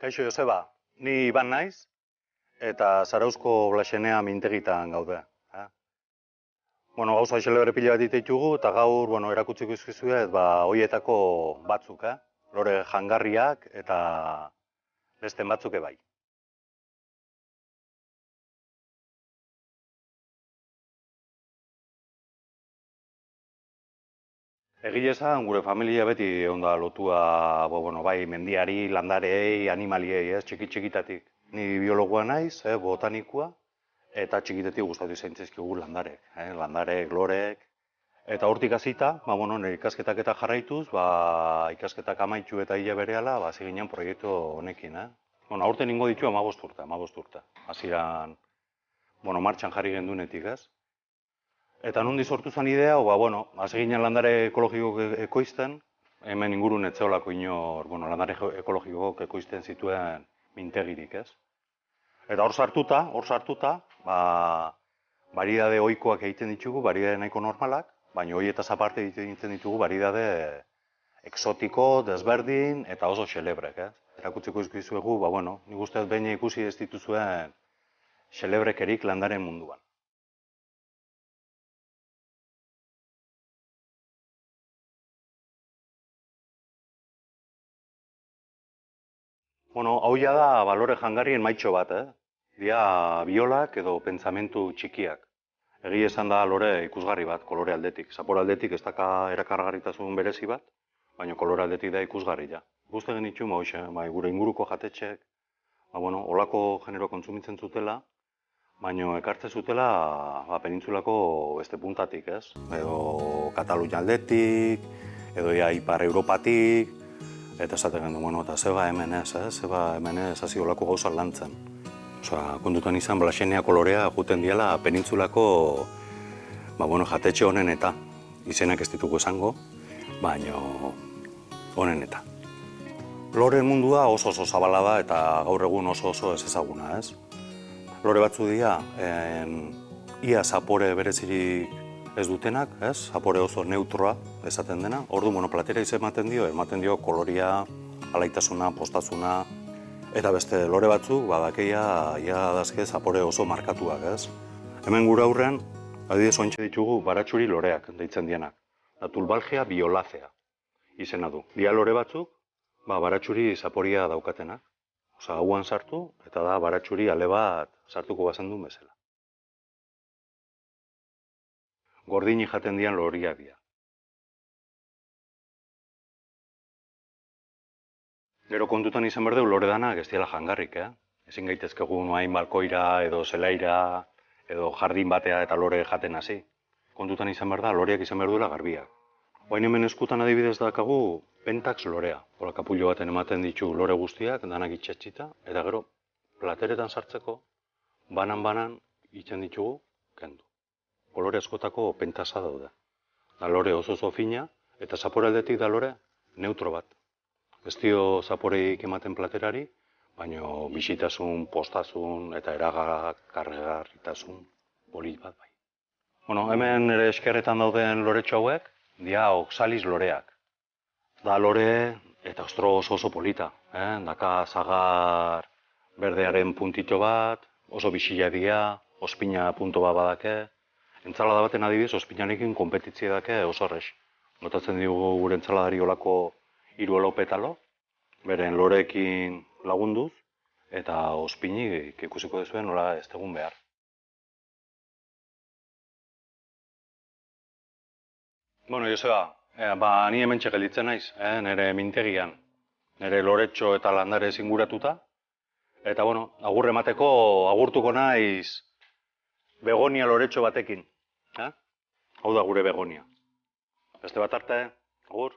Kaixo Joseba, ni Iban naiz, eta Zarauzko Blasenea mintegitan gaude. Gauza xelebre pila bat ditugu, eta gaur, erakutsiko izkizuet, hoietako batzuk, lore jangarriak eta beste batzuk bai. Egia esan, gure familia beti egon da lotua, bai mendiari, landarei, animaliei, txiki-txikitatik. Ni biologoa naiz, botanikoa, eta txikitetik gustatu zaintzizkigu landarek, landarek, lorek. Eta hortik hasita, nire ikasketak eta jarraituz, ikasketak amaitu eta hile berehala, hasi ginen proiektu honekin. Aurten ingo ditu 15 urte. Hasieran, martxan jarri gendunetik, ez? Eta nondi sortu zen idea, hasi ginen landare ekologiko ekoizten, hemen ingurun etzeolako inor, landare ekologiko ekoizten zituen mintegirik, ez? Eta hor sartuta, baridade ohikoak egiten ditugu, baridade nahiko normalak, baina horietaz aparte egiten ditugu baridade exotiko, desberdin eta oso xelebrek, ez? Erakutsiko izkizuegu, nik uste behin ikusi ez dituzuen xelebrekerik landaren munduan. Hau da balore jangarrien maitxo bat, Dia biolak edo pentsamentu txikiak. Egi esan da lore ikusgarri bat, kolore aldetik. Zapore aldetik ez daka erakargarritasun berezi bat, baina kolore aldetik da ikusgarri, ja. Ikuste genitxu, gure inguruko jatetxek, olako genero kontsumitzen zutela, baina ekartze zutela penintsulako beste puntatik, ez? Edo Katalunia aldetik, edo Ipar Europatik, eta esaten gendu, eta zeba hemen ez hasi olako gauzak lantzen. Kontutan izan, Blasenea kolorea juten diala penintsulako jatetxe honen eta izenak ez ditugu esango, baina honen eta. Loreen mundua oso zabala da eta gaur egun oso ez ezaguna, ez? Lore batzu dira, ia zapore berezirik ez dutenak, ez? Zapore oso neutroa esaten dena. Ordu platera ematen dio koloria, alaitasuna, postasuna, eta beste lore batzuk, badakeia, ia dazke zapore oso markatuak, ez? Hemen gure aurrean, adibidez ointxe ditugu baratxuri loreak deitzen dienak. Tulbalgia biolacea izena du. Dia lore batzuk, baratxuri zaporia daukatenak. Hauan sartu, eta da baratxuri ale bat sartuko bazen duen bezala. Gordini jaten dian loriak dira. Gero kontutan izan berdeu lore danak ez diala jangarrik, Ezin gaitezkegu hain balkoira edo zelaira edo jardin batea eta lore jaten hasi. Kontutan izan behar da, loreak izan behar duela garbiak. Oain hemen eskutan adibidez dakagu pentax lorea. Hola kapullo baten ematen ditu lore guztiak, danak itxetxita, eta gero plateretan sartzeko, banan itzen ditugu kendu. Kolore askotako pentasa daude. Da lore oso fina, eta zapore aldetik da lore neutro bat. Ez dio zaporeik ematen platerari, baina bisitasun, postasun eta erakargarritasun polit bat bai. Hemen ere eskerretan dauden loretxo hauek, dia oxalis loreak. Da lore eta ostro oso polita. Daka zagar berdearen puntito bat, oso bisila dia, ospina punto bat badake. Entzalada baten adibidez, ospinarekin konpetitzia dake oso horrez. Notatzen dugu gure entzaladari olako 3 petalo, beren loreekin lagunduz, eta ospinik ikusiko dezuen nola ez tegun behar. Joseba, ni hemen txegelitzen naiz, nire mintegian, nire loretxo eta landare zinguratuta. Eta, agurre emateko agurtuko naiz begonia loretxo batekin. Hau da gure begonia. Beste bat arte, agur.